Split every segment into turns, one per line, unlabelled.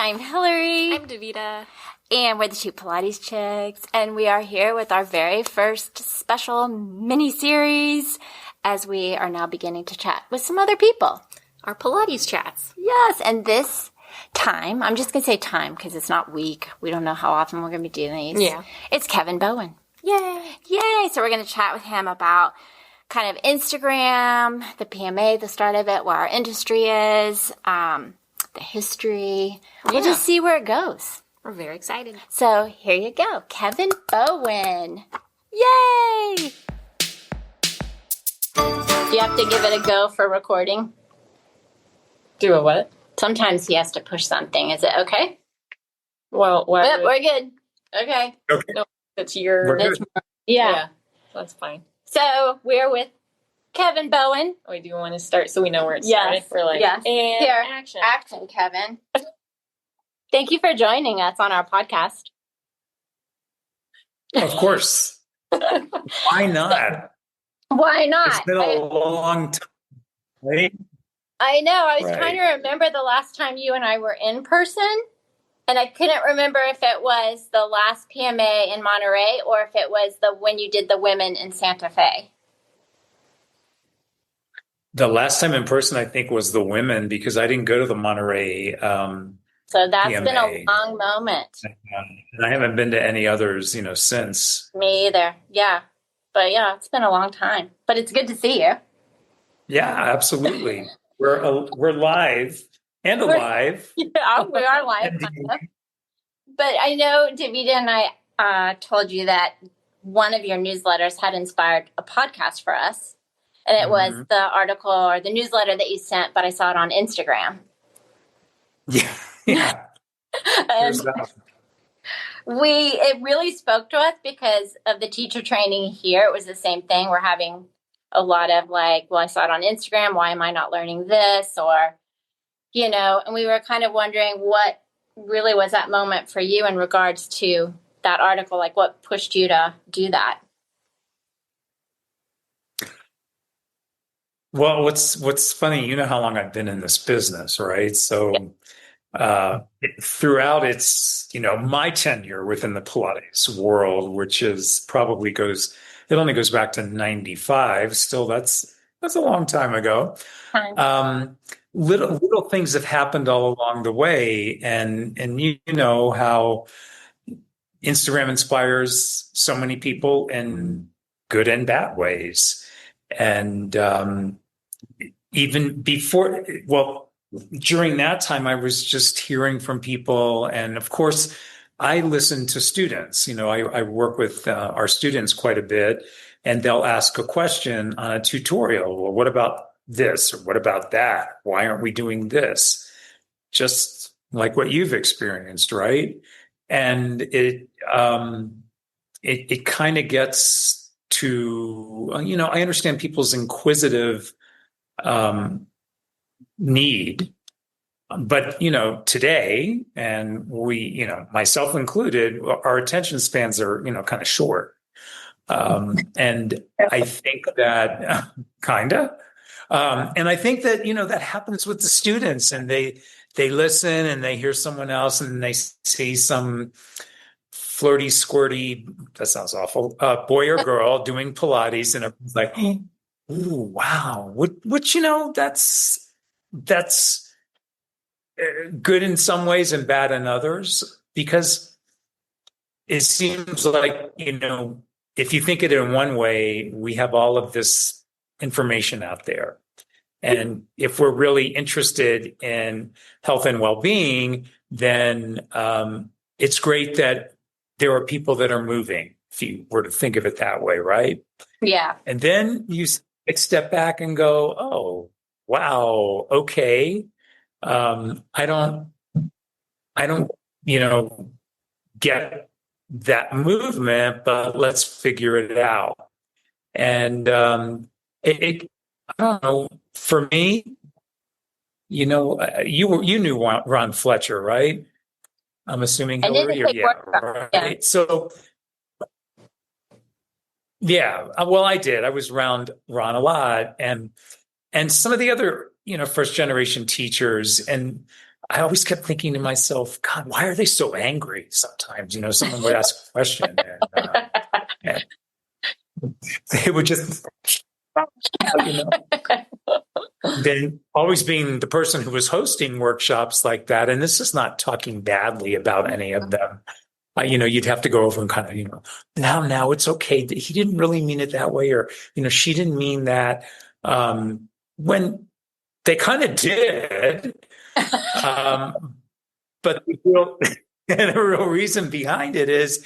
I'm Hillary.
I'm Davita.
And we're the two Pilates chicks. And we are here with our very first special mini-series as we are now beginning to chat with some other people.
Our Pilates chats.
Yes, and this time, I'm just going to say time because it's not week. We don't know how often we're going to be doing these.
Yeah.
It's Kevin Bowen.
Yay.
Yay. So we're going to chat with him about kind of Instagram, the PMA, the start of it, where our industry is, the history. We'll just see where it goes.
We're very excited.
So here you go. Kevin Bowen. Yay! Do you have to give it a go for recording?
Do a what?
Sometimes he has to push something. Is it okay?
Well, what?
Yep, we're good. Okay.
Okay.
No, that's your...
We're good.
Yeah.
That's fine.
So we're with Kevin Bowen.
Wait, do you want to start so we know where it
Yes.
started? We're like,
Yes.
and
Here.
action.
Action, Kevin. Thank you for joining us on our podcast.
Of course. Why not?
Why not?
It's been a long time, right?
I know. I was
Right.
trying to remember the last time you and I were in person, and I couldn't remember if it was the last PMA in Monterey or if it was when you did the women in Santa Fe.
The last time in person, I think, was the women because I didn't go to the Monterey.
So that's
PMA.
been a long moment.
And I haven't been to any others, since.
Me either. Yeah. But yeah, it's been a long time. But it's good to see you.
Yeah, absolutely. We're live and alive.
Yeah, we are live. Kind of. But I know Davida and I told you that one of your newsletters had inspired a podcast for us. And it was the article or the newsletter that you sent, but I saw it on Instagram.
Yeah. Yeah.
And it really spoke to us because of the teacher training here. It was the same thing. We're having a lot of I saw it on Instagram. Why am I not learning this? Or, and we were kind of wondering what really was that moment for you in regards to that article? Like what pushed you to do that?
Well, what's funny, you know how long I've been in this business, right? So throughout its, my tenure within the Pilates world, which is it only goes back to 95. Still, that's a long time ago. Little things have happened all along the way, and you know how Instagram inspires so many people in good and bad ways. And even before, during that time, I was just hearing from people. And of course, I listen to students. I work with our students quite a bit, and they'll ask a question on a tutorial. Well, what about this? Or what about that? Why aren't we doing this? Just like what you've experienced, right? And it kind of gets to, I understand people's inquisitive need, but, today, and we, myself included, our attention spans are, kind of short. And I think that and I think that, that happens with the students, and they listen and they hear someone else and they see some flirty, squirty, that sounds awful, boy or girl doing Pilates, and it's like, ooh, wow, which, that's good in some ways and bad in others, because it seems like, if you think it in one way, we have all of this information out there. And if we're really interested in health and well-being, then it's great that there are people that are moving, if you were to think of it that way, right?
Yeah.
And then you step back and go, oh, wow, okay. I don't, get that movement, but let's figure it out. And I don't know, for me, you knew Ron Fletcher, right? I'm assuming, Hillary, or right?
Yeah.
So, yeah, well, I did. I was around Ron a lot, and some of the other, first generation teachers, and I always kept thinking to myself, God, why are they so angry sometimes? Someone would ask a question and they would just, you know, then always being the person who was hosting workshops like that. And this is not talking badly about any of them. You'd have to go over and kind of, now it's okay. He didn't really mean it that way. Or, she didn't mean that. When they kind of did. But the real reason behind it is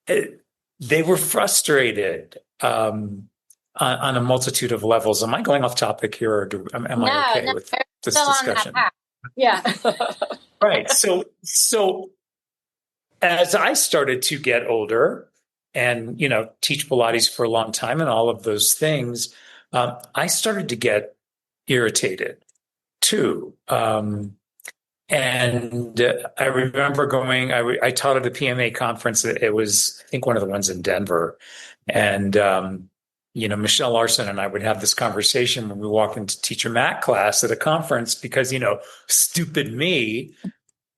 they were frustrated on a multitude of levels. Am I going off topic here, or am I okay with this discussion?
Yeah.
Right. So as I started to get older and, teach Pilates for a long time and all of those things, I started to get irritated too. And I remember going, I taught at a PMA conference. It was, I think, one of the ones in Denver. And, Michelle Larson and I would have this conversation when we walked into teacher Matt class at a conference because, stupid me,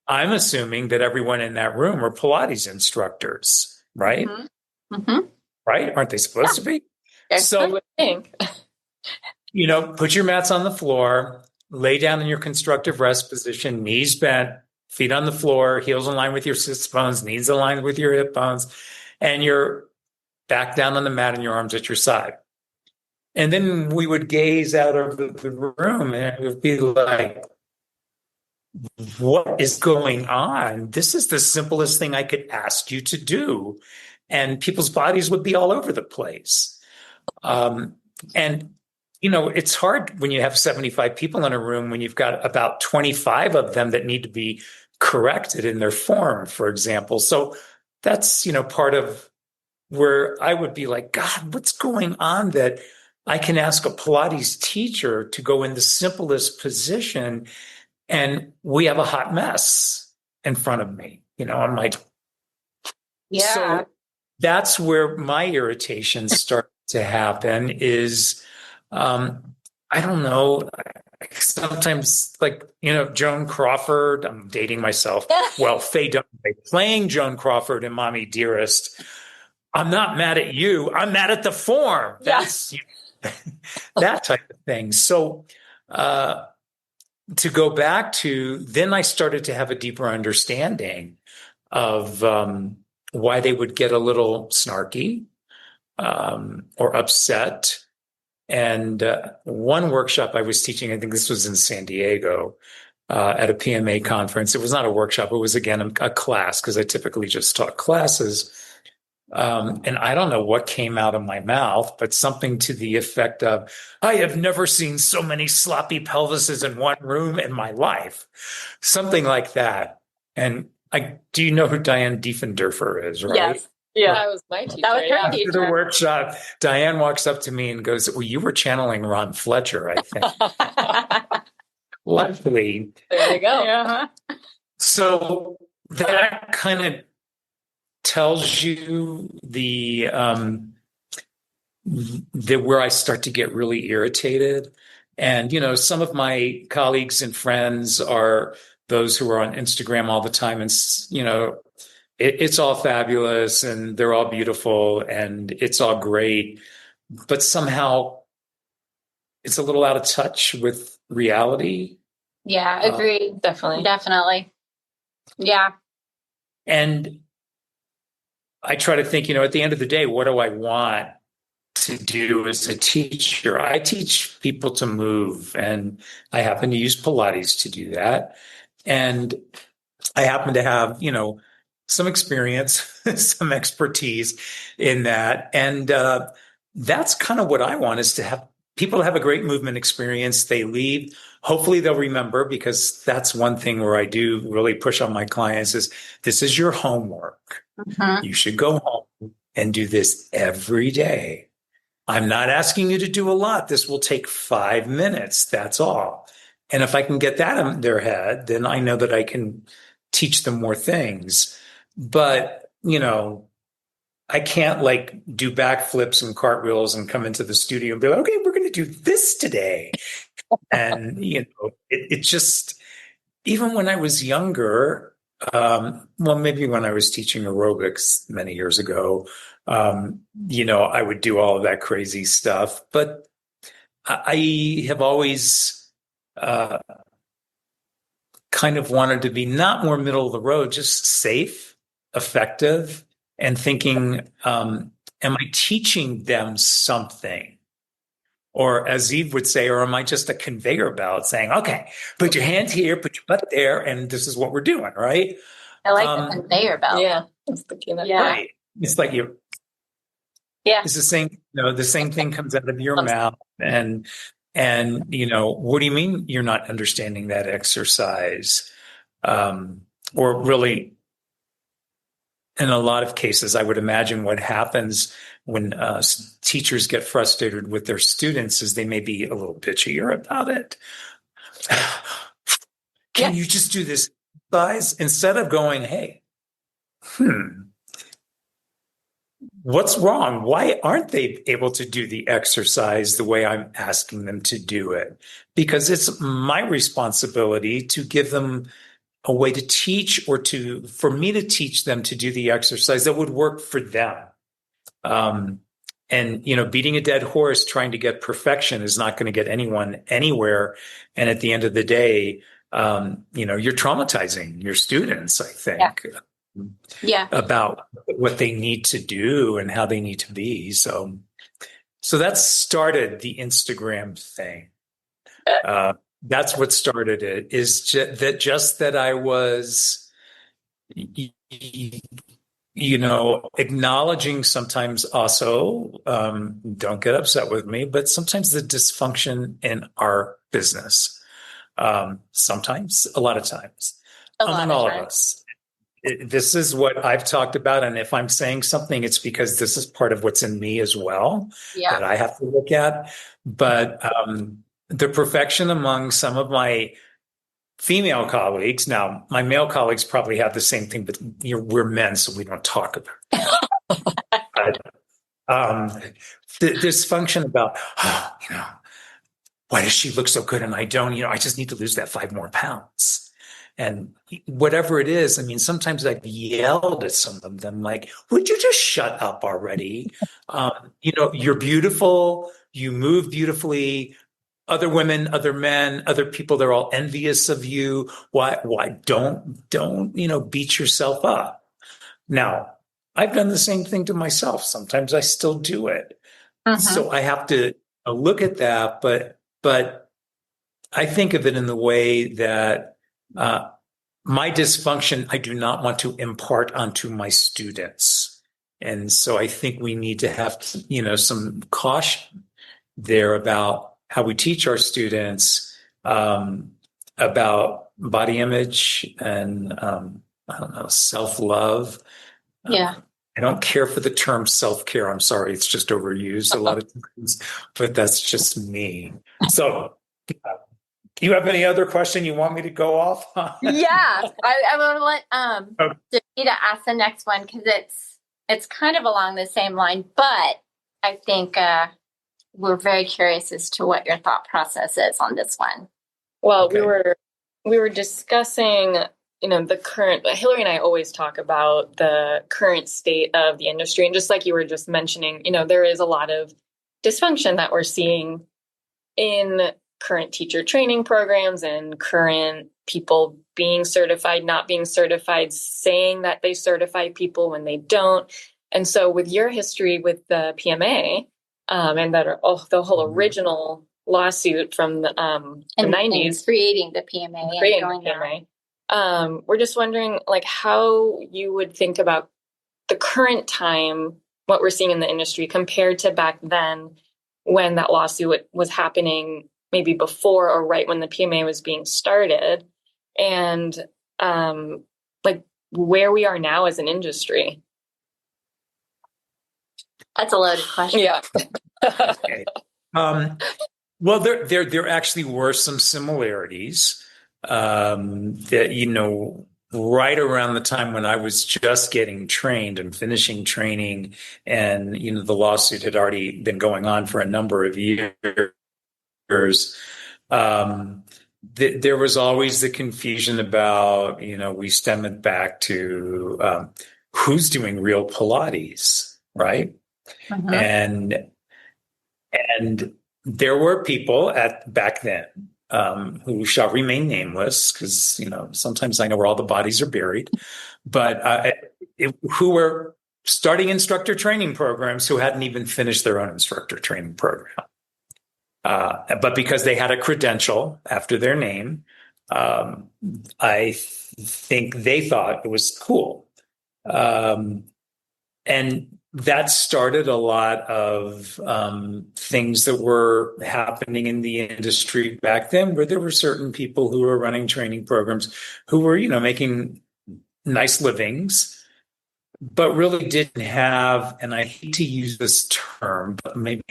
I'm assuming that everyone in that room are Pilates instructors, right?
Mm-hmm. Mm-hmm.
Right? Aren't they supposed to be?
So I would think.
Put your mats on the floor, lay down in your constructive rest position, knees bent, feet on the floor, heels in line with your sit bones, knees aligned with your hip bones, and you're back down on the mat and your arms at your side. And then we would gaze out over the room and it would be like, what is going on? This is the simplest thing I could ask you to do. And people's bodies would be all over the place. And it's hard when you have 75 people in a room when you've got about 25 of them that need to be corrected in their form, for example. So that's, part of where I would be like, God, what's going on that I can ask a Pilates teacher to go in the simplest position and we have a hot mess in front of me. I'm like,
yeah.
So that's where my irritation started to happen is, I don't know, sometimes like, Joan Crawford, I'm dating myself. Well, Faye Dunaway playing Joan Crawford in Mommy Dearest. I'm not mad at you. I'm mad at the form. That's that type of thing. So, to go back to, then I started to have a deeper understanding of why they would get a little snarky or upset. And one workshop I was teaching, I think this was in San Diego at a PMA conference. It was not a workshop. It was, again, a class because I typically just taught classes. And I don't know what came out of my mouth, but something to the effect of, I have never seen so many sloppy pelvises in one room in my life. Something like that. And do you know who Diane Diefendorfer is, right?
Yes.
Yeah, that was my teacher.
That was her
After
teacher.
the workshop, Diane walks up to me and goes, well, you were channeling Ron Fletcher, I think. Luckily.
There you go.
Uh-huh.
So that kind of tells you the where I start to get really irritated. And, some of my colleagues and friends are those who are on Instagram all the time. And, it's all fabulous and they're all beautiful and it's all great. But somehow it's a little out of touch with reality.
Yeah, agreed.
Definitely.
Definitely. Yeah.
And I try to think, at the end of the day, what do I want to do as a teacher? I teach people to move, and I happen to use Pilates to do that. And I happen to have, some experience, some expertise in that. And that's kind of what I want, is to have people have a great movement experience. They leave. Hopefully they'll remember, because that's one thing where I do really push on my clients is this is your homework.
Mm-hmm.
You should go home and do this every day. I'm not asking you to do a lot. This will take 5 minutes. That's all. And if I can get that in their head, then I know that I can teach them more things. But, I can't do backflips and cartwheels and come into the studio and be like, okay, we're going to do this today. And, even when I was younger, well, maybe when I was teaching aerobics many years ago, I would do all of that crazy stuff. But I have always uh, kind of wanted to be not more middle of the road, just safe, effective, and thinking, am I teaching them something? Or as Eve would say, or am I just a conveyor belt saying, okay, put your hand here, put your butt there, and this is what we're doing, right?
I like the conveyor belt.
Yeah, that's the key.
Yeah.
Right. It's like
Yeah.
it's the same, the same thing comes out of your mouth. And what do you mean you're not understanding that exercise? Or really, in a lot of cases, I would imagine what happens when teachers get frustrated with their students is they may be a little bitchier about it. Can you just do this exercise instead of going, hey, what's wrong? Why aren't they able to do the exercise the way I'm asking them to do it? Because it's my responsibility to give them a way to teach or for me to teach them to do the exercise that would work for them. And beating a dead horse, trying to get perfection is not going to get anyone anywhere. And at the end of the day, you're traumatizing your students, I think, about what they need to do and how they need to be. So that started the Instagram thing. That's what started it, is that I was, acknowledging sometimes also, don't get upset with me, but sometimes the dysfunction in our business. Sometimes, a lot of times, among all of us. This is what I've talked about. And if I'm saying something, it's because this is part of what's in me as well that I have to look at. But the perfection among some of my female colleagues, now my male colleagues probably have the same thing, but we're men, so we don't talk about it. The dysfunction about, why does she look so good and I don't? I just need to lose that 5 more pounds. And whatever it is, I mean, sometimes I've yelled at some of them, like, would you just shut up already? You're beautiful. You move beautifully. Other women, other men, other people, they're all envious of you. Why don't, beat yourself up? Now, I've done the same thing to myself. Sometimes I still do it. So I have to look at that, but I think of it in the way that my dysfunction, I do not want to impart onto my students. And so I think we need to have, some caution there about how we teach our students about body image and, I don't know, self-love. I don't care for the term self-care. I'm sorry. It's just overused a lot of times, but that's just me. So do you have any other question you want me to go off?
Yeah, I want to let Davida ask the next one because it's kind of along the same line, but I think we're very curious as to what your thought process is on this one.
Well, we were discussing, the current. Hillary and I always talk about the current state of the industry, and just like you were just mentioning, there is a lot of dysfunction that we're seeing in current teacher training programs and current people being certified, not being certified, saying that they certify people when they don't. And so with your history with the PMA, and the whole original lawsuit from the 90s,
creating the PMA,
we're just wondering how you would think about the current time, what we're seeing in the industry compared to back then when that lawsuit was happening, maybe before or right when the PMA was being started, and where we are now as an industry.
That's a loaded question.
Yeah.
Okay. Well, there actually were some similarities that, right around the time when I was just getting trained and finishing training, and, the lawsuit had already been going on for a number of years. there was always the confusion about, we stem it back to who's doing real Pilates, right?
Mhm.
And and there were people at back then who shall remain nameless because sometimes I know where all the bodies are buried, but who were starting instructor training programs who hadn't even finished their own instructor training program. But because they had a credential after their name, um, I think they thought it was cool. Um, and that started a lot of things that were happening in the industry back then, where there were certain people who were running training programs who were, making nice livings, but really didn't have, and I hate to use this term, but maybe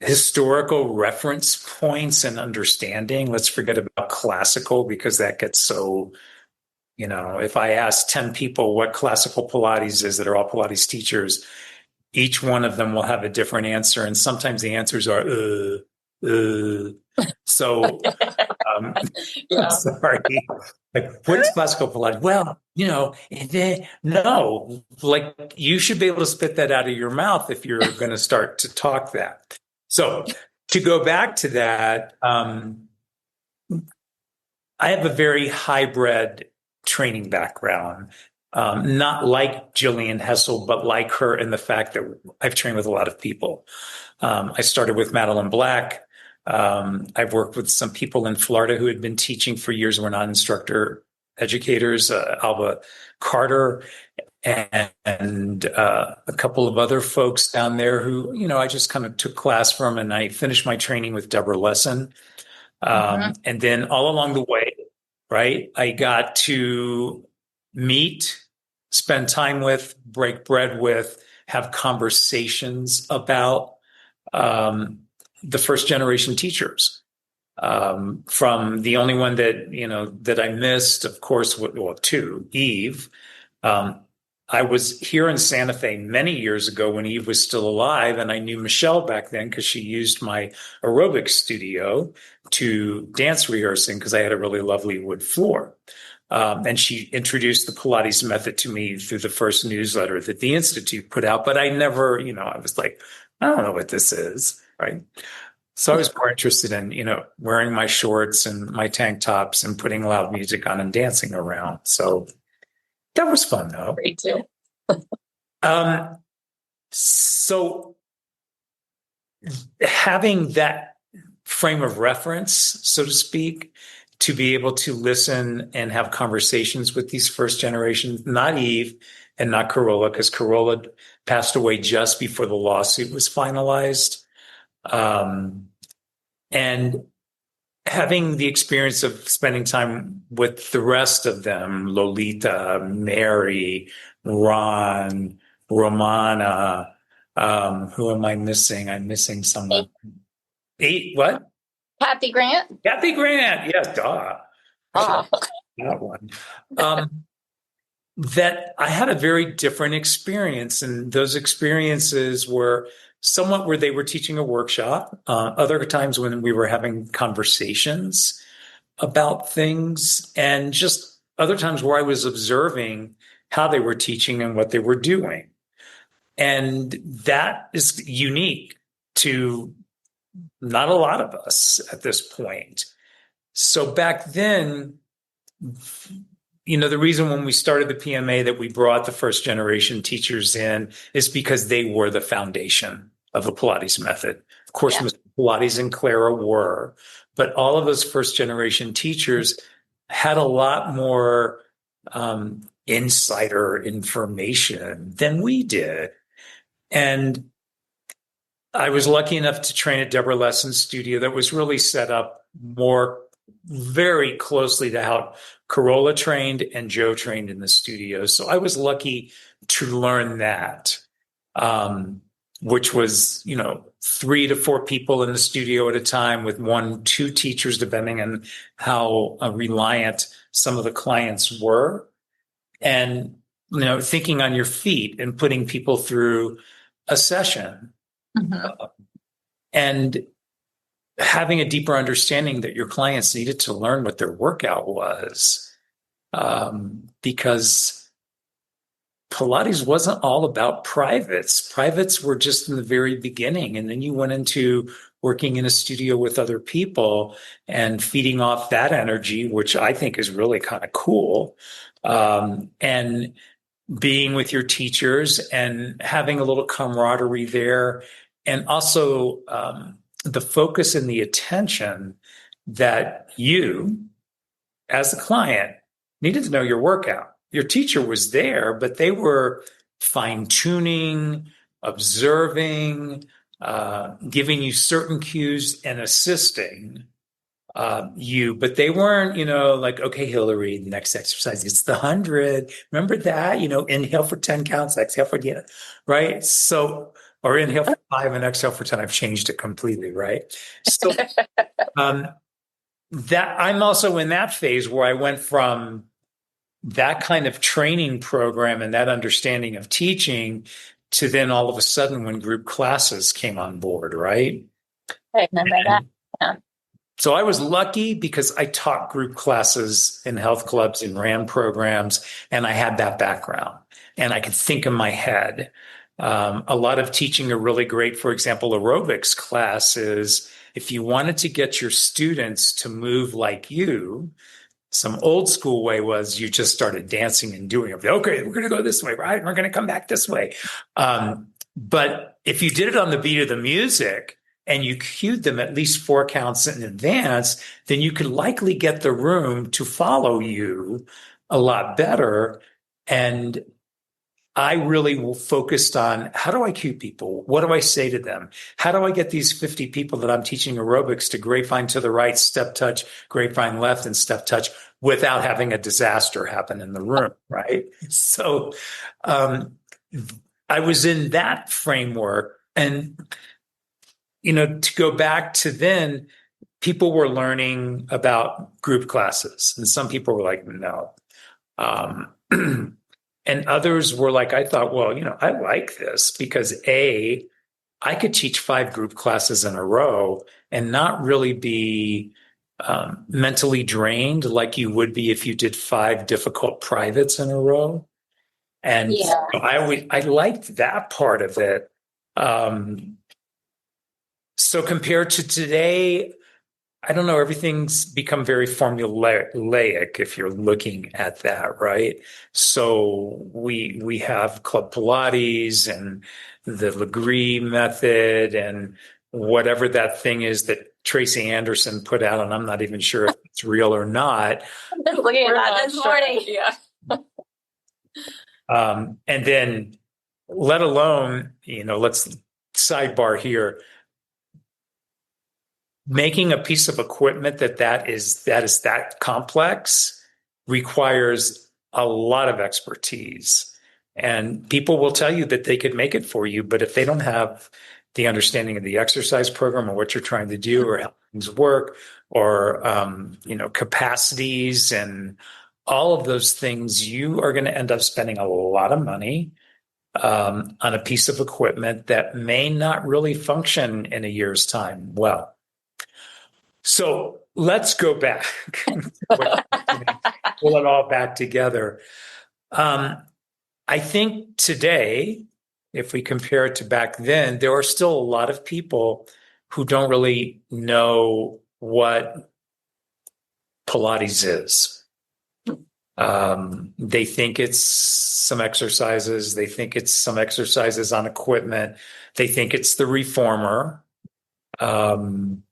historical reference points and understanding. Let's forget about classical because that gets so, if I ask 10 people what classical Pilates is that are all Pilates teachers, each one of them will have a different answer. And sometimes the answers are, So, I'm
Yeah.
sorry. Like, what is classical Pilates? Well, no, like you should be able to spit that out of your mouth if you're going to start to talk that. So, to go back to that, I have a very hybrid training background, not like Jillian Hessel, but like her in the fact that I've trained with a lot of people. I started with Madeline Black. I've worked with some people in Florida who had been teaching for years, were not instructor educators, Alba Carter, and a couple of other folks down there who, I just kind of took class from, and I finished my training with Deborah Lesson.
Mhm.
And then all along the way, right, I got to meet, spend time with, break bread with, have conversations about the first generation teachers. From the only one that I missed, of course, well, two, Eve. Um, I was here in Santa Fe many years ago when Eve was still alive, and I knew Michelle back then because she used my aerobics studio to dance rehearsing because I had a really lovely wood floor. And she introduced the Pilates method to me through the first newsletter that the Institute put out. But I never, I was like, I don't know what this is, right? So I was more interested in, wearing my shorts and my tank tops and putting loud music on and dancing around. So that was fun, though.
Great too.
Um, so having that frame of reference, so to speak, to be able to listen and have conversations with these first generations, not Eve and not Corolla, because Corolla passed away just before the lawsuit was finalized. And having the experience of spending time with the rest of them, Lolita, Mary, Ron, Romana, who am I missing? I'm missing someone. What?
Kathy Grant.
Kathy Grant. Yes, duh. I should have
Oh,
that one. That I had a very different experience, and those experiences were somewhat where they were teaching a workshop. Other times when we were having conversations about things, and just other times where I was observing how they were teaching and what they were doing. And that is unique to not a lot of us at this point. So back then, the reason when we started the PMA that we brought the first generation teachers in is because they were the foundation of the Pilates method. Of course,
yeah.
Mr. Pilates and Clara were, but all of those first generation teachers had a lot more insider information than we did. And I was lucky enough to train at Deborah Lesson's studio that was really set up more very closely to how Corolla trained and Joe trained in the studio. So I was lucky to learn that, which was, 3 to 4 people in the studio at a time with 1, 2 teachers, depending on how reliant some of the clients were. And, thinking on your feet and putting people through a session.
Mhm.
And having a deeper understanding that your clients needed to learn what their workout was, because Pilates wasn't all about privates. Privates were just in the very beginning. And then you went into working in a studio with other people and feeding off that energy, which I think is really kind of cool. And being with your teachers and having a little camaraderie there. And also the focus and the attention that you, as a client, needed to know your workout. Your teacher was there, but they were fine tuning, observing, giving you certain cues and assisting you, but they weren't, like, okay, Hillary, the next exercise, it's the 100. Remember that, inhale for 10 counts, exhale for, right? So, or inhale for 5 and exhale for 10. I've changed it completely, right? So, that I'm also in that phase where I went from that kind of training program and that understanding of teaching to then all of a sudden when group classes came on board, right?
I remember that. Yeah.
So I was lucky because I taught group classes in health clubs and ran programs, and I had that background and I could think in my head. A lot of teaching are really great. For example, aerobics classes, if you wanted to get your students to move like you, some old school way was you just started dancing and doing it. Okay, we're going to go this way, right? We're going to come back this way. But if you did it on the beat of the music and you cued them at least 4 counts in advance, then you could likely get the room to follow you a lot better. And I really focused on how do I cue people? What do I say to them? How do I get these 50 people that I'm teaching aerobics to grapevine to the right, step touch, grapevine left, and step touch without having a disaster happen in the room, right? So I was in that framework. And, to go back to then, people were learning about group classes. And some people were like, no. And others were like, I thought, well, I like this because I could teach 5 group classes in a row and not really be mentally drained like you would be if you did 5 difficult privates in a row. And
Yeah.
I liked that part of it. So compared to today, I don't know, everything's become very formulaic if you're looking at that, right? So we have Club Pilates and the Legree method and whatever that thing is that Tracy Anderson put out, and I'm not even sure if it's real or not.
I'm just looking at that this morning.
Yeah.
And then let alone, let's sidebar here. Making a piece of equipment that is that complex requires a lot of expertise. And people will tell you that they could make it for you, but if they don't have the understanding of the exercise program or what you're trying to do or how things work or capacities and all of those things, you are going to end up spending a lot of money on a piece of equipment that may not really function in a year's time well. So let's go back. Pull it all back together. I think today, if we compare it to back then, there are still a lot of people who don't really know what Pilates is. They think it's some exercises. They think it's some exercises on equipment. They think it's the reformer. Some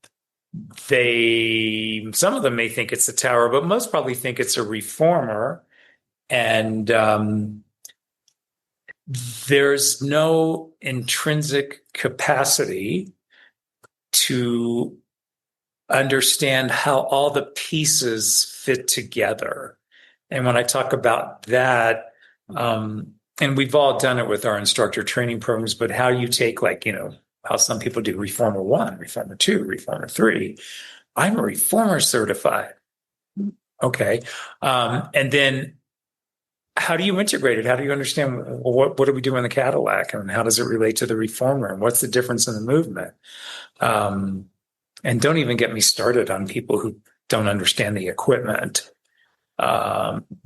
of them may think it's a tower, but most probably think it's a reformer. And there's no intrinsic capacity to understand how all the pieces fit together. And when I talk about that, and we've all done it with our instructor training programs, but how you take how some people do Reformer 1, Reformer 2, Reformer 3. I'm a Reformer certified. Okay. And then how do you integrate it? How do you understand what do we do in the Cadillac and how does it relate to the Reformer and what's the difference in the movement? And don't even get me started on people who don't understand the equipment,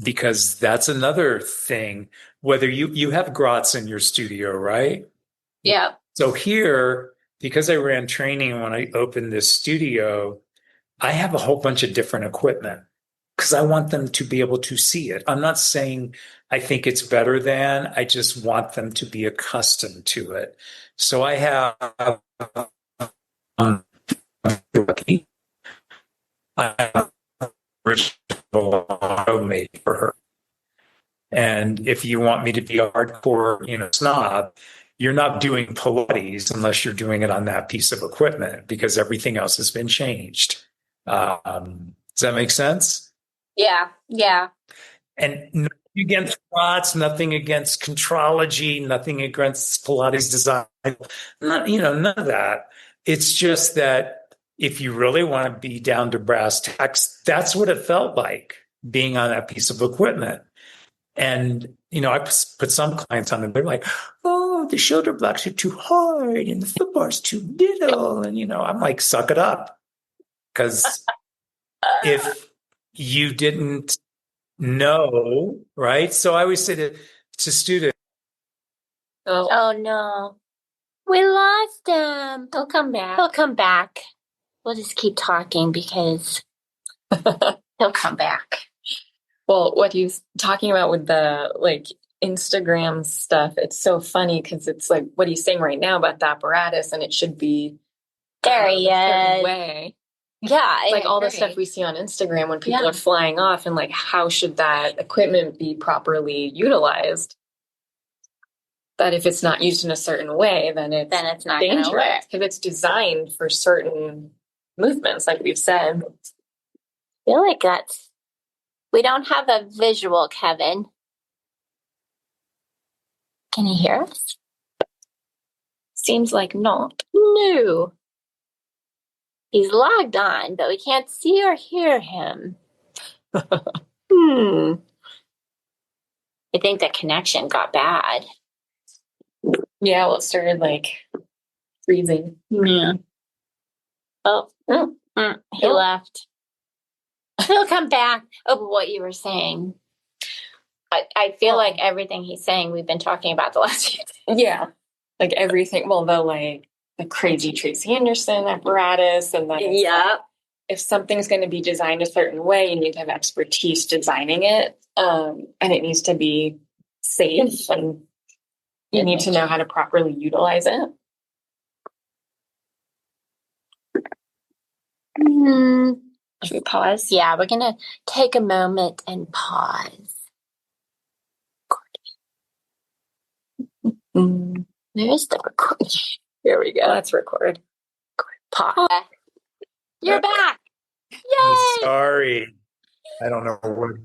because that's another thing. Whether you have grots in your studio, right?
Yeah.
So here, because I ran training when I opened this studio, I have a whole bunch of different equipment because I want them to be able to see it. I'm not saying I think it's better than, I just want them to be accustomed to it. So I have um, I have original auto made for her. And if you want me to be a hardcore, snob, you're not doing Pilates unless you're doing it on that piece of equipment because everything else has been changed. Does that make sense?
Yeah. Yeah.
And nothing against Watts, nothing against contrology, nothing against Pilates design, none of that. It's just that if you really want to be down to brass tacks, that's what it felt like being on that piece of equipment. And, I put some clients on and they're like, oh, the shoulder blocks are too hard and the foot bar's too little. And, I'm like, suck it up. Because if you didn't know, right? So I always say to students,
Oh no. We lost him. He'll come back. He'll come back. We'll just keep talking because he'll come back.
Well, what he's talking about with the like Instagram stuff, it's so funny because it's like what he's saying right now about the apparatus, and it should be
There he
a certain
is.
way.
Yeah,
It's like all the stuff we see on Instagram when people are flying off, and like how should that equipment be properly utilized? That if it's not used in a certain way, then it's
not
dangerous
gonna work.
because it's designed for certain movements, like we've said.
I feel like we don't have a visual, Kevin. Can you hear us?
Seems like not.
No. He's logged on, but we can't see or hear him. I think the connection got bad.
Yeah, well, it started like freezing.
Yeah. Oh, he left. He'll come back. Oh, but what you were saying. I feel like everything he's saying we've been talking about the last few days.
Yeah. Like everything. Well, the crazy Tracy Anderson apparatus, and then if something's going to be designed a certain way, you need to have expertise designing it, and it needs to be safe, and you need to know how to properly utilize it.
Should we pause? Yeah, we're gonna take a moment and pause. There's the recording.
Here we go. Let's record.
Pause. You're back. Yay!
Sorry. I don't know what.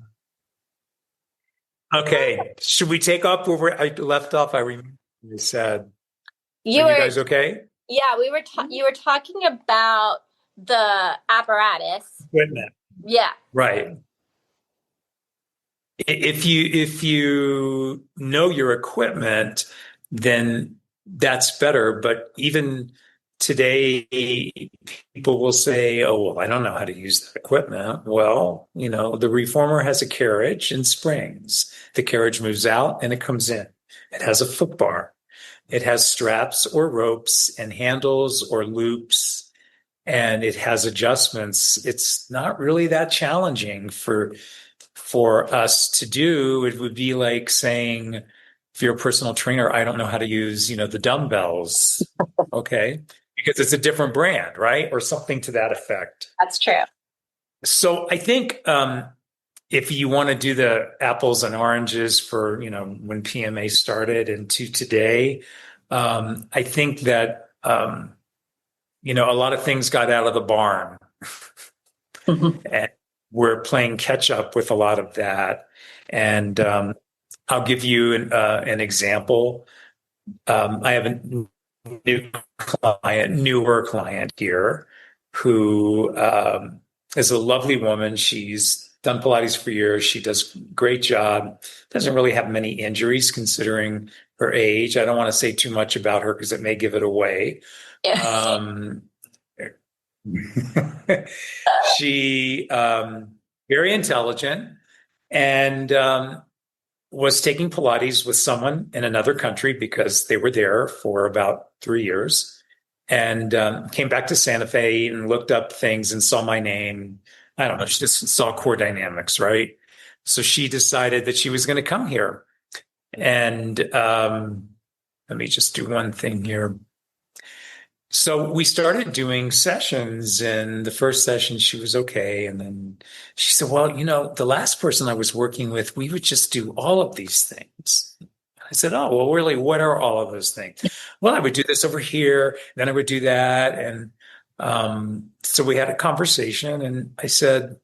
Okay. Should we take up where I left off? I remember you said. Are you guys okay?
Yeah, you were talking about the apparatus.
Equipment.
Yeah.
Right. If you know your equipment, then that's better. But even today, people will say, oh, well, I don't know how to use that equipment. Well, the reformer has a carriage and springs. The carriage moves out and it comes in. It has a foot bar. It has straps or ropes and handles or loops, and it has adjustments. It's not really that challenging for us to do. It would be like saying, if you're a personal trainer, I don't know how to use, the dumbbells. Okay. Because it's a different brand, right? Or something to that effect.
That's true.
So I think if you want to do the apples and oranges for, when PMA started and to today, I think that, a lot of things got out of the barn. And we're playing catch up with a lot of that. And I'll give you an example. I have a newer client here who is a lovely woman. She's done Pilates for years. She does a great job. Doesn't really have many injuries considering her age. I don't want to say too much about her because it may give it away. She very intelligent and was taking Pilates with someone in another country because they were there for about 3 years, and came back to Santa Fe and looked up things and saw my name. I don't know. She just saw core dynamics, right? So she decided that she was going to come here. And let me just do one thing here. So we started doing sessions, and the first session she was okay. And then she said, well, the last person I was working with, we would just do all of these things. I said, oh, well, really, what are all of those things? Well, I would do this over here, then I would do that. And so we had a conversation, and I said,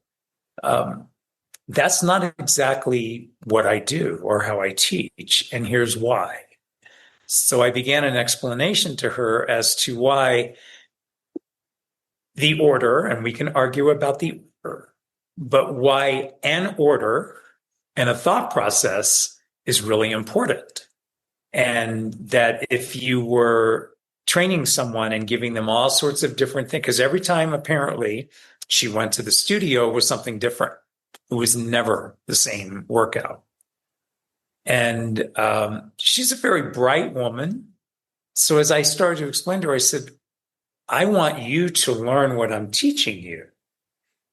that's not exactly what I do or how I teach. And here's why. So I began an explanation to her as to why the order, and we can argue about the order, but why an order and a thought process is really important. And that if you were training someone and giving them all sorts of different things, because every time apparently she went to the studio was something different. It was never the same workout. And she's a very bright woman. So as I started to explain to her, I said, I want you to learn what I'm teaching you.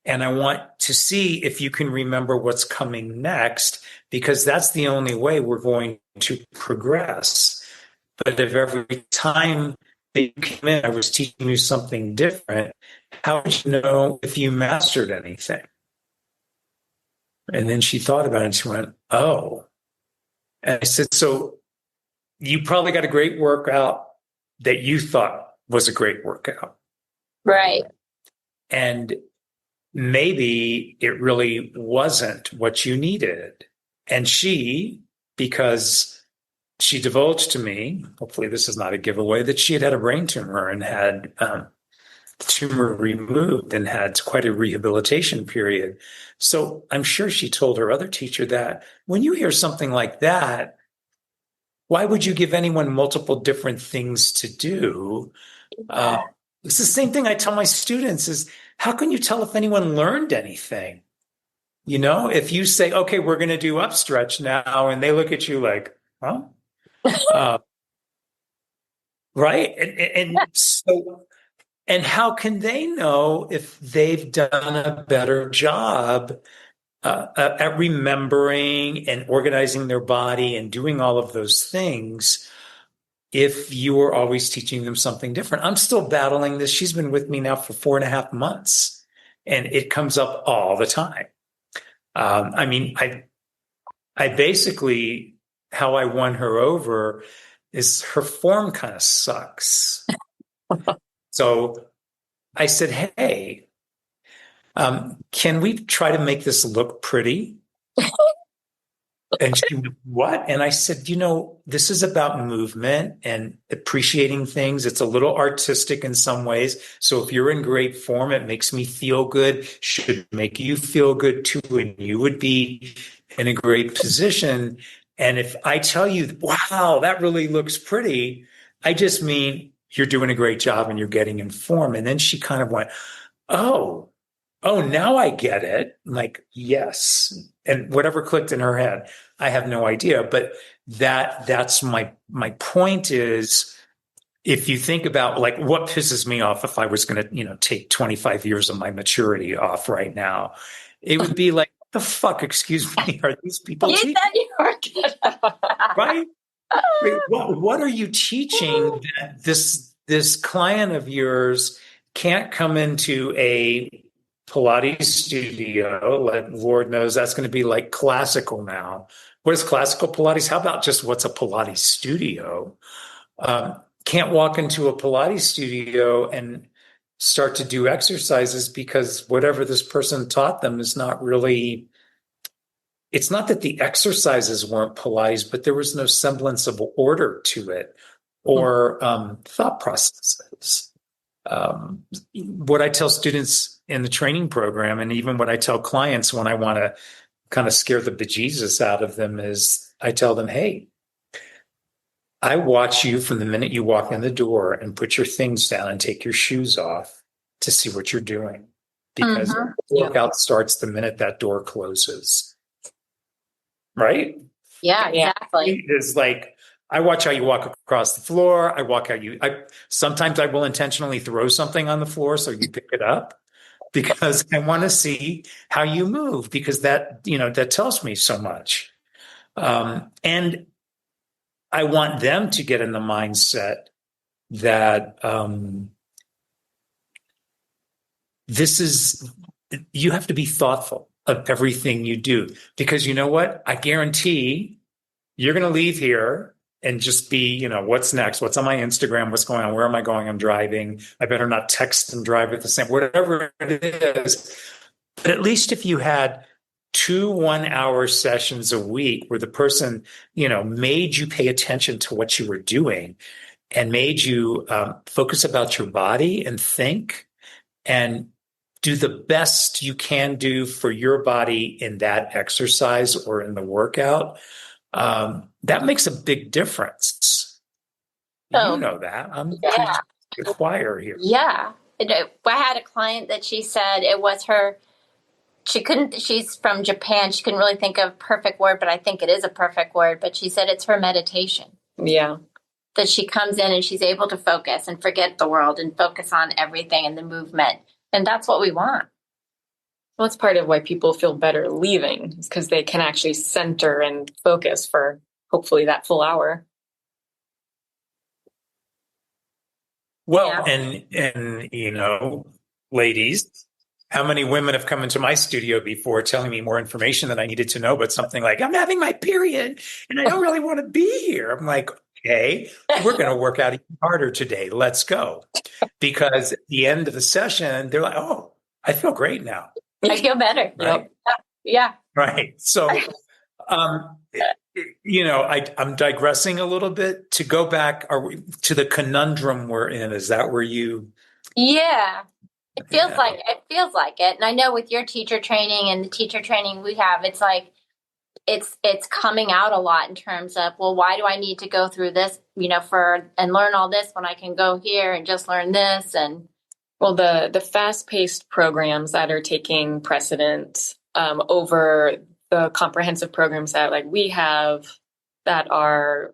And I want to see if you can remember what's coming next, because that's the only way we're going to progress. But if every time that you came in, I was teaching you something different, how would you know if you mastered anything? And then she thought about it and she went, oh. And I said, so you probably got a great workout that you thought was a great workout.
Right.
And maybe it really wasn't what you needed. And she, because she divulged to me, hopefully this is not a giveaway, that she had a brain tumor and had the tumor removed and had quite a rehabilitation period. So I'm sure she told her other teacher that when you hear something like that, why would you give anyone multiple different things to do? It's the same thing I tell my students is, how can you tell if anyone learned anything? If you say, okay, we're going to do upstretch now, and they look at you like, huh? Right? And how can they know if they've done a better job at remembering and organizing their body and doing all of those things if you are always teaching them something different? I'm still battling this. She's been with me now for 4.5 months, and it comes up all the time. I basically, how I won her over is her form kind of sucks. So I said, hey, can we try to make this look pretty? And she went, what? And I said, this is about movement and appreciating things. It's a little artistic in some ways. So if you're in great form, it makes me feel good, should make you feel good too. And you would be in a great position. And if I tell you, wow, that really looks pretty, I just mean you're doing a great job and you're getting in form. And then she kind of went, oh, now I get it. I'm like, yes. And whatever clicked in her head, I have no idea. But that's my point is, if you think about like what pisses me off, if I was going to, take 25 years of my maturity off right now, it would be like, what the fuck, excuse me, are these people teaching?
You were good.
Right? What are you teaching that this client of yours can't come into a Pilates studio? Like, Lord knows that's going to be like classical now. What is classical Pilates? How about just what's a Pilates studio? Can't walk into a Pilates studio and start to do exercises because whatever this person taught them is not really. It's not that the exercises weren't Pilates, but there was no semblance of order to it or thought processes. What I tell students in the training program, and even what I tell clients when I want to kind of scare the bejesus out of them, is I tell them, hey, I watch you from the minute you walk in the door and put your things down and take your shoes off to see what you're doing, because
Mhm.
workout starts the minute that door closes, right?
Yeah,
Yeah.
exactly.
Is like, I watch how you walk across the floor. I sometimes I will intentionally throw something on the floor so you pick it up, because I want to see how you move, because that tells me so much. And I want them to get in the mindset that this is, you have to be thoughtful of everything you do, because you know what? I guarantee you're going to leave here and just be, what's next? What's on my Instagram? What's going on? Where am I going? I'm driving. I better not text and drive at the same, whatever it is. But at least if you had 2 1-hour sessions a week where the person, made you pay attention to what you were doing and made you focus about your body and think and do the best you can do for your body in that exercise or in the workout, that makes a big difference. You
So
know that. I'm
yeah,
the choir here.
yeah. I had a client that she said it was her. She's from Japan. She couldn't really think of a perfect word, but I think it is a perfect word. But she said it's her meditation.
Yeah.
That she comes in and she's able to focus and forget the world and focus on everything and the movement. And that's what we want.
Well, it's part of why people feel better leaving, is because they can actually center and focus for hopefully that full hour.
Well,
Yeah.
and ladies, how many women have come into my studio before telling me more information than I needed to know, but something like, I'm having my period and I don't really want to be here. I'm like, okay, we're going to work out even harder today. Let's go. Because at the end of the session, they're like, oh, I feel great now.
I feel better.
Right.
Yeah.
Right. So, um, I'm digressing a little bit to go back to the conundrum we're in. Is that where you?
Yeah. It feels
Yeah.
like it. And I know with your teacher training and the teacher training we have, it's like it's coming out a lot in terms of, well, why do I need to go through this, and learn all this when I can go here and just learn this? And
well, the fast-paced programs that are taking precedence over the comprehensive programs that like we have that are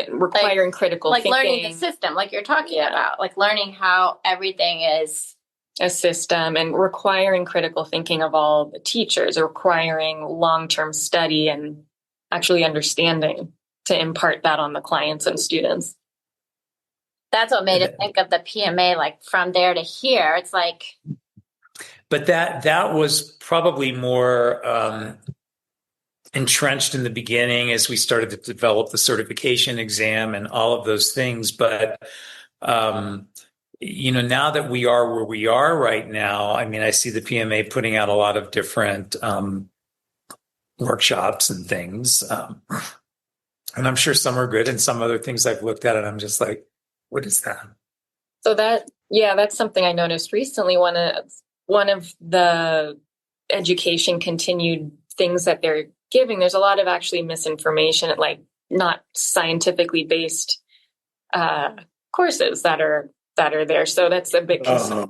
requiring critical
like
thinking,
learning the system, like you're talking about, like learning how everything is
a system, and requiring critical thinking of all the teachers, requiring long-term study and actually understanding to impart that on the clients and students.
That's what made us think of the PMA, like from there to here. It's like,
but that was probably more entrenched in the beginning as we started to develop the certification exam and all of those things. But now that we are where we are right now, I mean, I see the PMA putting out a lot of different workshops and things. And I'm sure some are good and some other things I've looked at and I'm just like, what is that?
So that's something I noticed recently. One of the education continued things that they're giving, there's a lot of actually misinformation, like not scientifically based courses that are there. So that's a big concern.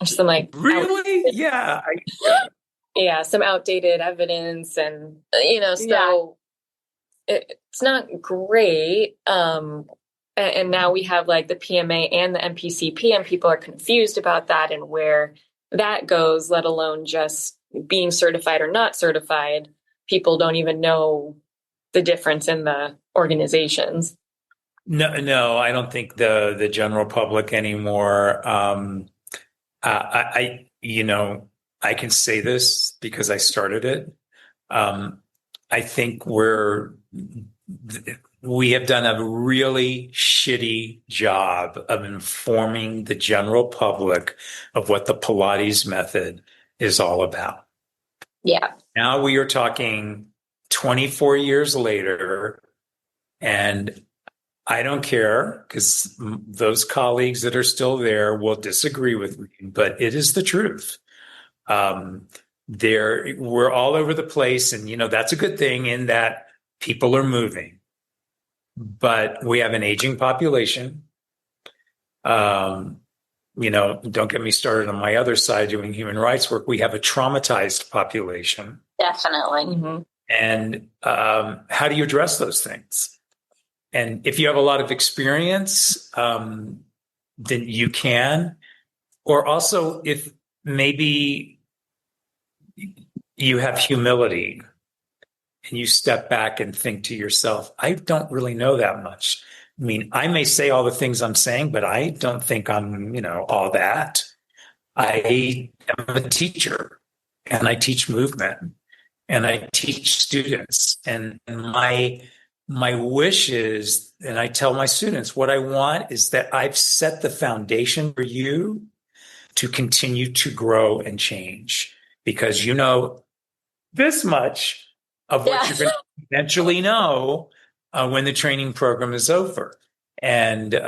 Some like
really, yeah,
some outdated evidence, and so it's not great. And now we have like the PMA and the MPCP, and people are confused about that and where that goes, let alone just being certified or not certified. People don't even know the difference in the organizations.
No, I don't think the general public anymore. I I can say this because I started it. I think we have done a really shitty job of informing the general public of what the Pilates method is all about.
yeah.
Now we are talking 24 years later, and I don't care because those colleagues that are still there will disagree with me, but it is the truth. We're all over the place, and that's a good thing in that people are moving, but we have an aging population. don't get me started on my other side doing human rights work. We have a traumatized population.
Definitely.
Mm-hmm.
And how do you address those things? And if you have a lot of experience, then you can. Or also, if maybe you have humility and you step back and think to yourself, I don't really know that much. I mean, I may say all the things I'm saying, but I don't think I'm, all that. I am a teacher and I teach movement and I teach students. And my wish is, and I tell my students, what I want is that I've set the foundation for you to continue to grow and change because you know this much of what you're going to eventually know when the training program is over. And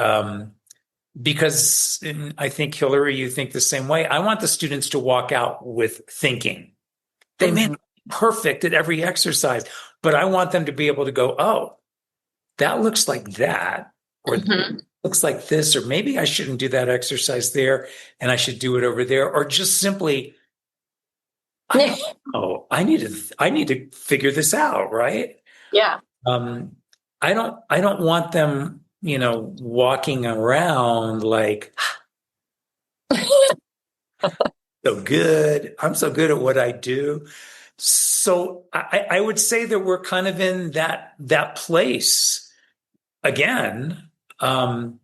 because I think, Hillary, you think the same way. I want the students to walk out with thinking. They may not be perfect at every exercise, but I want them to be able to go, oh, that looks like that, or looks like this, or maybe I shouldn't do that exercise there and I should do it over there, or just simply, I need to figure this out, right?
Yeah.
I don't want them, walking around like so good. I'm so good at what I do. So I would say that we're kind of in that place again. And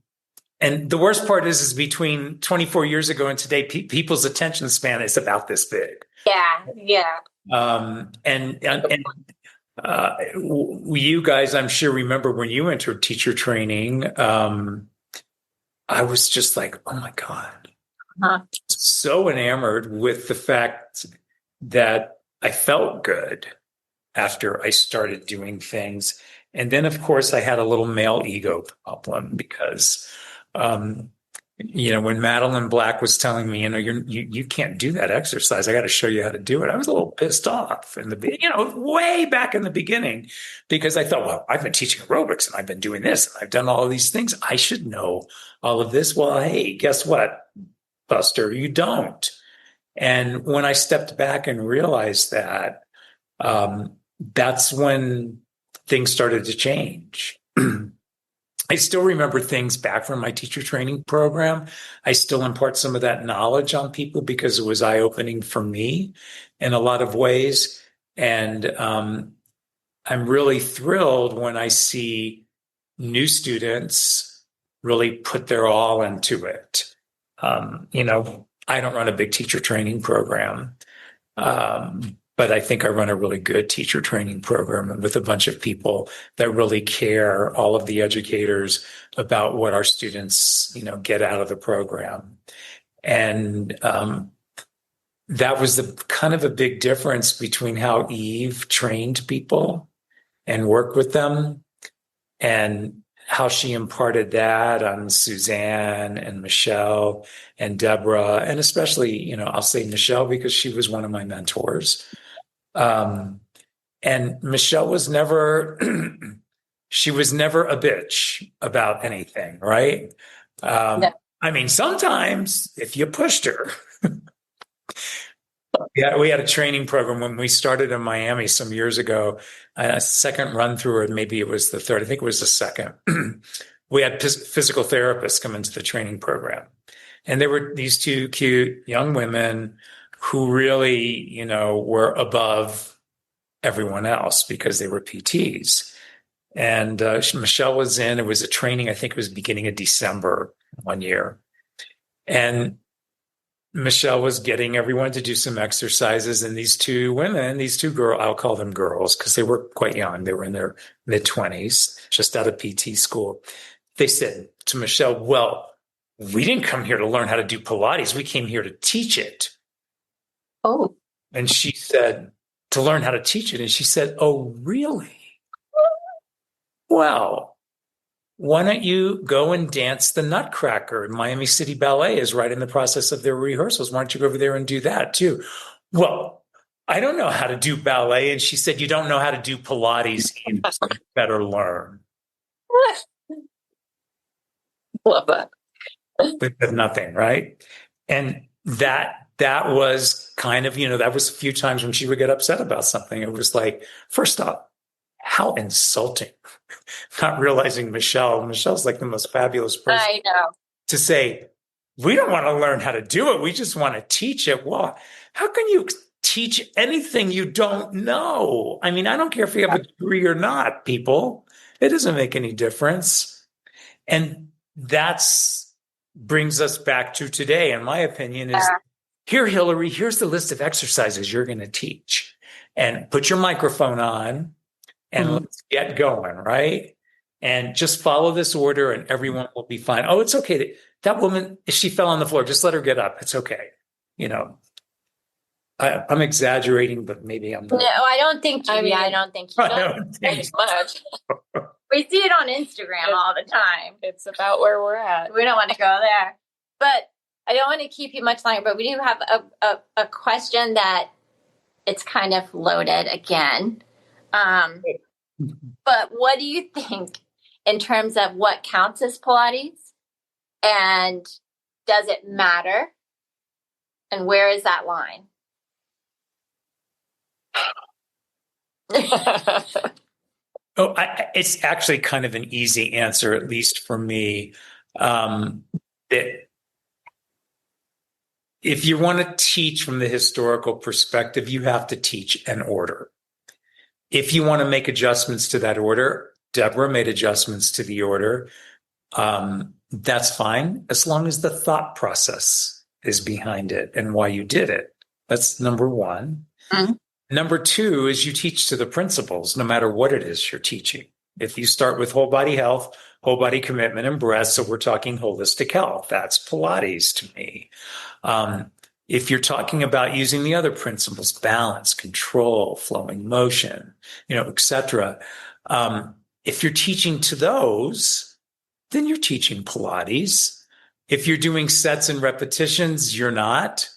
the worst part is between 24 years ago and today, people's attention span is about this big.
Yeah. Yeah.
You guys, I'm sure, remember when you entered teacher training. I was just like, oh my God, so enamored with the fact that I felt good after I started doing things. And then, of course, I had a little male ego problem because, when Madeline Black was telling me, you can't do that exercise. I got to show you how to do it. I was a little pissed off in way back in the beginning because I thought, well, I've been teaching aerobics and I've been doing this and I've done all of these things. I should know all of this. Well, hey, guess what, Buster? You don't. And when I stepped back and realized that, that's when things started to change. I still remember things back from my teacher training program. I still impart some of that knowledge on people because it was eye-opening for me in a lot of ways. And I'm really thrilled when I see new students really put their all into it. I don't run a big teacher training program. But I think I run a really good teacher training program with a bunch of people that really care, all of the educators, about what our students, get out of the program. And that was the kind of a big difference between how Eve trained people and worked with them and how she imparted that on Suzanne and Michelle and Deborah, and especially, I'll say Michelle because she was one of my mentors. And Michelle was never, she was never a bitch about anything, right?
No.
I mean, sometimes if you pushed her. Yeah, we had a training program when we started in Miami some years ago, a second run through, or maybe it was the third. I think it was the second. We had physical therapists come into the training program. And there were these two cute young women who really, were above everyone else because they were PTs. And Michelle was in, it was a training, I think it was beginning of December one year. And Michelle was getting everyone to do some exercises. And these two women, these two girls, I'll call them girls because they were quite young. They were in their mid-20s, just out of PT school. They said to Michelle, well, we didn't come here to learn how to do Pilates. We came here to teach it.
Oh.
And she said, to learn how to teach it. And she said, oh, really? Well, why don't you go and dance the Nutcracker? Miami City Ballet is right in the process of their rehearsals. Why don't you go over there and do that too? Well, I don't know how to do ballet. And she said, you don't know how to do Pilates either, so you better learn.
Love that.
with nothing, right? And that was kind of, that was a few times when she would get upset about something. It was like, first off, how insulting. Not realizing Michelle's like the most fabulous person
I know.
to say, we don't want to learn how to do it. We just want to teach it. Well, how can you teach anything you don't know? I mean, I don't care if you have a degree or not, people. It doesn't make any difference. And that's brings us back to today, in my opinion, is here, Hillary, here's the list of exercises you're going to teach. And put your microphone on and let's get going, right? And just follow this order and everyone will be fine. Oh, it's okay. That woman, if she fell on the floor, just let her get up. It's okay. I'm exaggerating, but maybe I'm not.
No, I don't think. I don't think.
I don't think
much.
We see it on Instagram all the time.
It's about where we're at.
We don't want to go there, but I don't want to keep you much longer. But we do have a question that it's kind of loaded again. But what do you think in terms of what counts as Pilates, and does it matter? And where is that line?
It's actually kind of an easy answer, at least for me. That if you want to teach from the historical perspective, you have to teach an order. If you want to make adjustments to that order, Deborah made adjustments to the order. That's fine, as long as the thought process is behind it and why you did it. That's number one. Mm-hmm. Number two is you teach to the principles, no matter what it is you're teaching. If you start with whole body health, whole body commitment, and breath, so we're talking holistic health, that's Pilates to me. If you're talking about using the other principles, balance, control, flowing motion, et cetera, if you're teaching to those, then you're teaching Pilates. If you're doing sets and repetitions, you're not.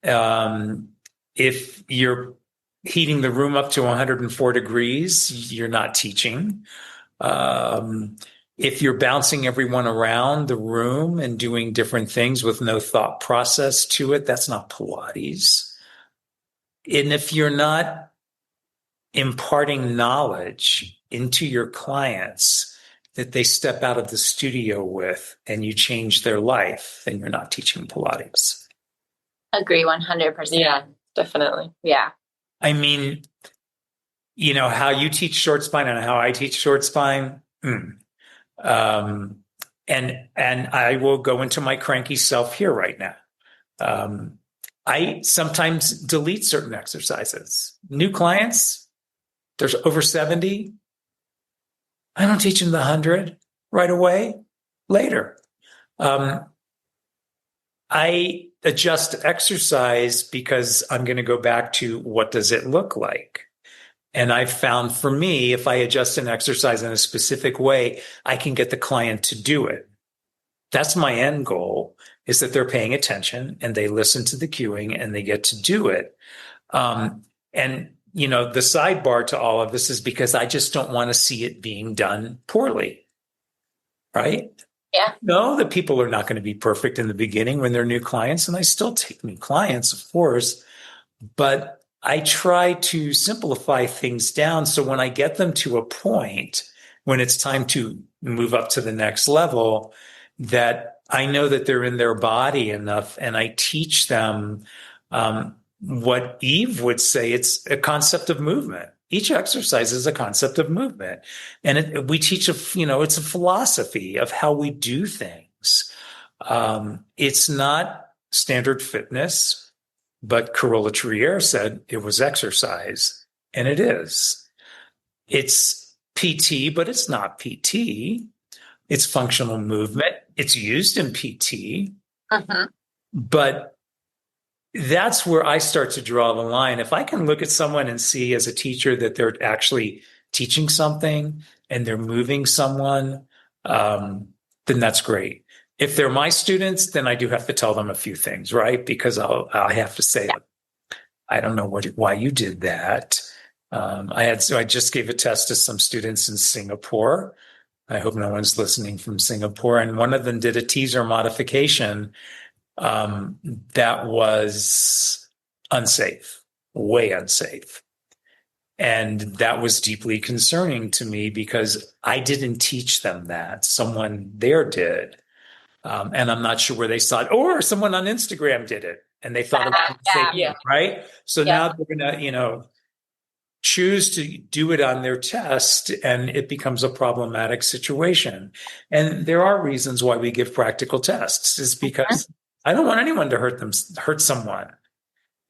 If you're heating the room up to 104 degrees, you're not teaching. If you're bouncing everyone around the room and doing different things with no thought process to it, that's not Pilates. And if you're not imparting knowledge into your clients that they step out of the studio with and you change their life, then you're not teaching Pilates.
Agree 100%.
Yeah, definitely.
Yeah.
I mean, how you teach short spine and how I teach short spine. And I will go into my cranky self here right now. I sometimes delete certain exercises. New clients, there's over 70. I don't teach them the 100 right away. Later. I adjust exercise because I'm going to go back to what does it look like? And I've found for me, if I adjust an exercise in a specific way, I can get the client to do it. That's my end goal, is that they're paying attention and they listen to the cueing and they get to do it. And the sidebar to all of this is because I just don't want to see it being done poorly. Right?
Yeah.
No, the people are not going to be perfect in the beginning when they're new clients, and I still take new clients, of course, but I try to simplify things down so when I get them to a point when it's time to move up to the next level, that I know that they're in their body enough, and I teach them what Eve would say, it's a concept of movement. Each exercise is a concept of movement. And we teach, it's a philosophy of how we do things. It's not standard fitness, but Carola Trier said it was exercise, and it is. It's PT, but it's not PT. It's functional movement. It's used in PT. But that's where I start to draw the line. If I can look at someone and see as a teacher that they're actually teaching something and they're moving someone, then that's great. If they're my students, then I do have to tell them a few things, right? Because I have to say, I don't know why you did that. I just gave a test to some students in Singapore. I hope no one's listening from Singapore. And one of them did a teaser modification that was unsafe, way unsafe. And that was deeply concerning to me because I didn't teach them that. Someone there did. And I'm not sure where they saw it, or someone on Instagram did it and they thought it was unsafe,
Yeah.
right? So
Yeah.
now they're going to, choose to do it on their test, and it becomes a problematic situation. And there are reasons why we give practical tests, is because I don't want anyone to hurt someone.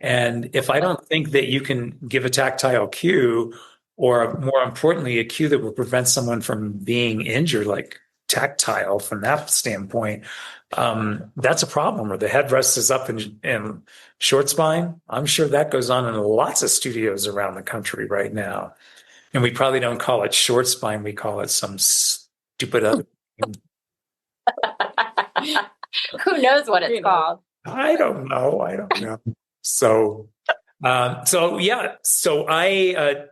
And if I don't think that you can give a tactile cue, or more importantly, a cue that will prevent someone from being injured, like tactile from that standpoint, that's a problem. Or the headrest is up in short spine. I'm sure that goes on in lots of studios around the country right now. And we probably don't call it short spine. We call it some stupid other.
Who knows what it's called?
I don't know. So, yeah. So I've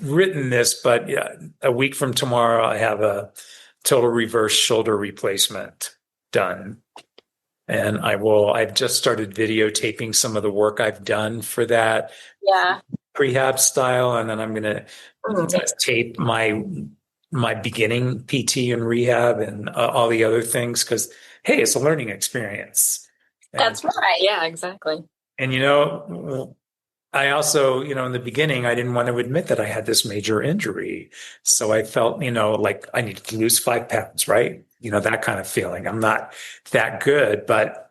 written this, but yeah, a week from tomorrow, I have a total reverse shoulder replacement done. And I've just started videotaping some of the work I've done for that.
Yeah.
Prehab style. And then I'm going to tape my beginning PT and rehab and all the other things, because, hey, it's a learning experience.
That's right.
Yeah, exactly.
And, I also, in the beginning, I didn't want to admit that I had this major injury. So I felt, like I needed to lose 5 pounds, right? That kind of feeling. I'm not that good, but,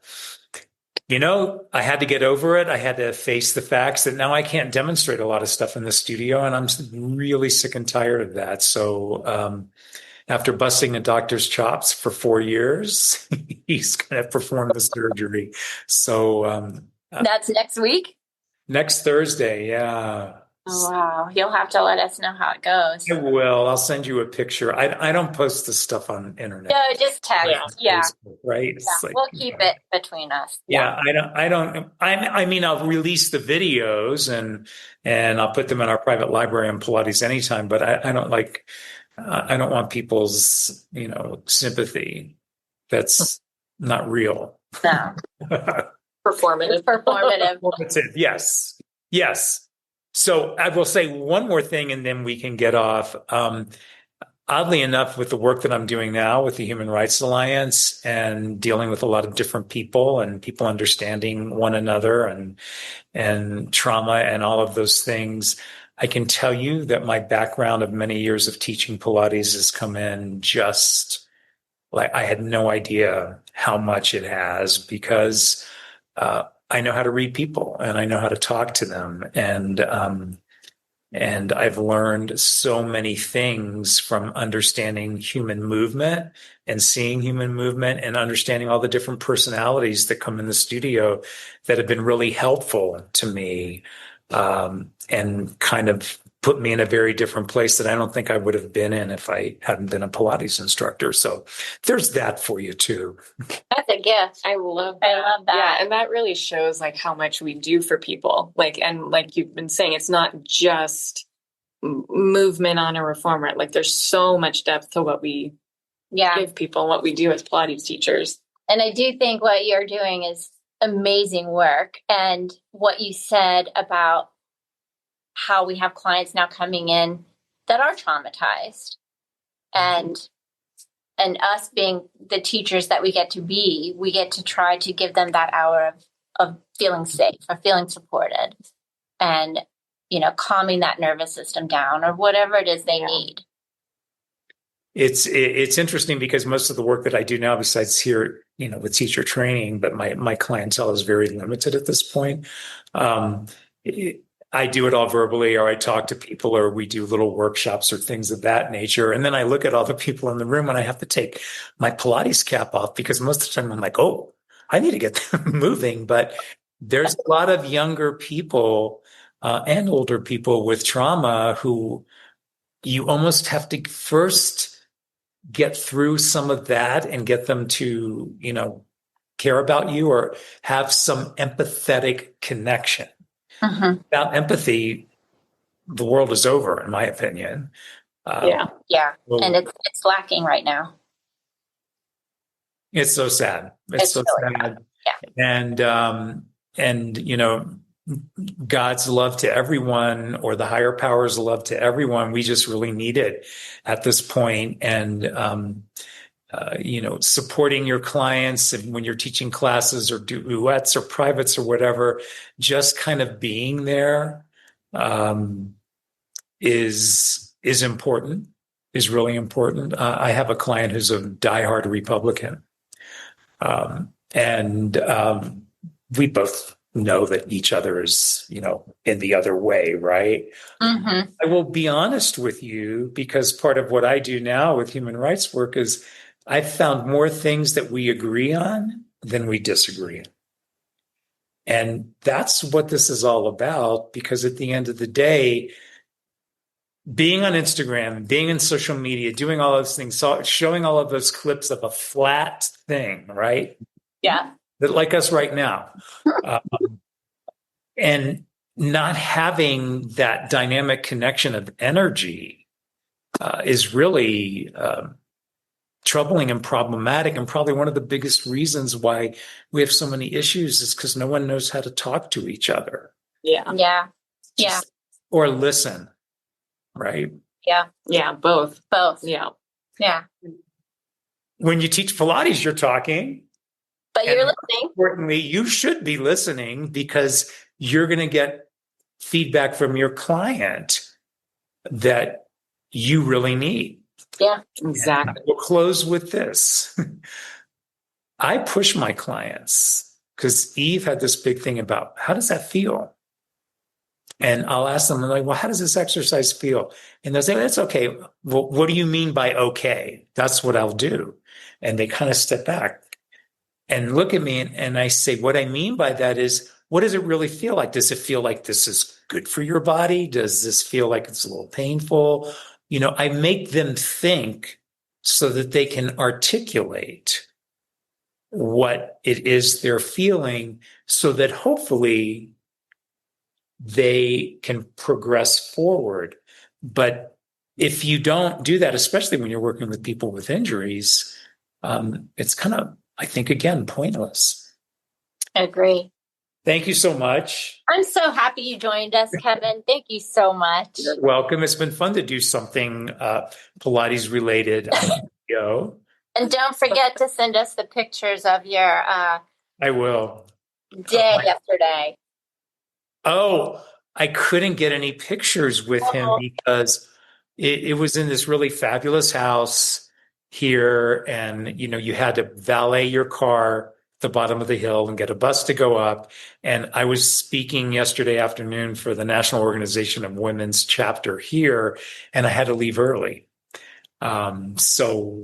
I had to get over it. I had to face the facts that now I can't demonstrate a lot of stuff in the studio, and I'm really sick and tired of that. So, after busting the doctor's chops for 4 years, he's going to perform the surgery. So,
that's next week?
Next Thursday, yeah.
Oh, wow. You'll have to let us know how it goes.
I will. I'll send you a picture. I don't post the stuff on internet.
No, just text. Yeah.
Facebook, right?
Yeah. We'll keep it between us.
Yeah, I mean, I'll release the videos and I'll put them in our private library on Pilates anytime, but I don't I don't want people's, sympathy. That's not real.
No.
Performative.
Performative. Yes. Yes. So I will say one more thing and then we can get off. Oddly enough, with the work that I'm doing now with the Human Rights Alliance and dealing with a lot of different people and people understanding one another and trauma and all of those things, I can tell you that my background of many years of teaching Pilates has come in just like I had no idea how much it has, because I know how to read people and I know how to talk to them. And I've learned so many things from understanding human movement and seeing human movement and understanding all the different personalities that come in the studio that have been really helpful to me, and kind of put me in a very different place that I don't think I would have been in if I hadn't been a Pilates instructor. So there's that for you too.
That's a gift.
I love that. Yeah, and that really shows like how much we do for people. And like you've been saying, it's not just movement on a reformer. Like there's so much depth to what we give people and what we do as Pilates teachers.
And I do think what you're doing is amazing work. And what you said about how we have clients now coming in that are traumatized, and us being the teachers that we get to be, we get to try to give them that hour of feeling safe, of feeling supported, and, calming that nervous system down or whatever it is they need.
It's interesting because most of the work that I do now, besides here, with teacher training, but my clientele is very limited at this point. I do it all verbally, or I talk to people, or we do little workshops or things of that nature. And then I look at all the people in the room and I have to take my Pilates cap off, because most of the time I'm like, oh, I need to get them moving. But there's a lot of younger people and older people with trauma who you almost have to first get through some of that and get them to, care about you or have some empathetic connection. Mm-hmm. Without empathy, the world is over, in my opinion.
Yeah.
Yeah.
Well,
And it's lacking right now.
it's so sad. It's so
Really
sad.
Yeah.
And God's love to everyone, or the higher powers love to everyone. We just really need it at this point. And supporting your clients, and when you're teaching classes or duets or privates or whatever, just kind of being there is important, is really important. I have a client who's a diehard Republican, and we both know that each other is, in the other way, right?
Mm-hmm.
I will be honest with you, because part of what I do now with human rights work is I've found more things that we agree on than we disagree on. And that's what this is all about, because at the end of the day, being on Instagram, being in social media, doing all those things, showing all of those clips of a flat thing, right?
Yeah.
That, like us right now. And not having that dynamic connection of energy is really troubling and problematic. And probably one of the biggest reasons why we have so many issues is because no one knows how to talk to each other.
Yeah. Yeah. Yeah.
Or listen, right?
Yeah. Yeah. Both.
Yeah. Yeah.
When you teach Pilates, you're talking.
But you're listening.
Importantly, you should be listening, because you're going to get feedback from your client that you really need.
Yeah, exactly.
And we'll close with this. I push my clients, because Eve had this big thing about, how does that feel? And I'll ask them, like, well, how does this exercise feel? And they'll say, that's okay. Well, what do you mean by okay? That's what I'll do. And they kind of step back and look at me, and I say, what I mean by that is, what does it really feel like? Does it feel like this is good for your body? Does this feel like it's a little painful? I make them think so that they can articulate what it is they're feeling, so that hopefully they can progress forward. But if you don't do that, especially when you're working with people with injuries, it's kind of, I think, again, pointless.
I agree.
Thank you so much.
I'm so happy you joined us, Kevin. Thank you so much.
You're welcome. It's been fun to do something Pilates related.
And don't forget to send us the pictures of your
I will.
day yesterday.
Oh, I couldn't get any pictures with him because it was in this really fabulous house here. And, you had to valet your car at the bottom of the hill and get a bus to go up. And I was speaking yesterday afternoon for the National Organization of Women's chapter here, and I had to leave early. So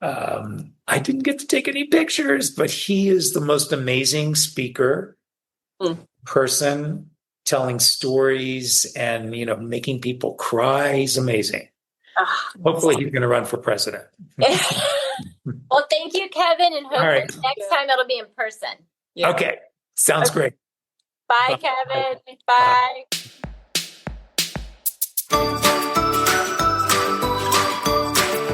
I didn't get to take any pictures, but he is the most amazing speaker, person, telling stories and, making people cry. He's amazing. Hopefully he's going to run for president.
Well, thank you, Kevin. And hopefully next time it'll be in person.
Yeah. Okay. Sounds great.
Bye, Kevin. Bye.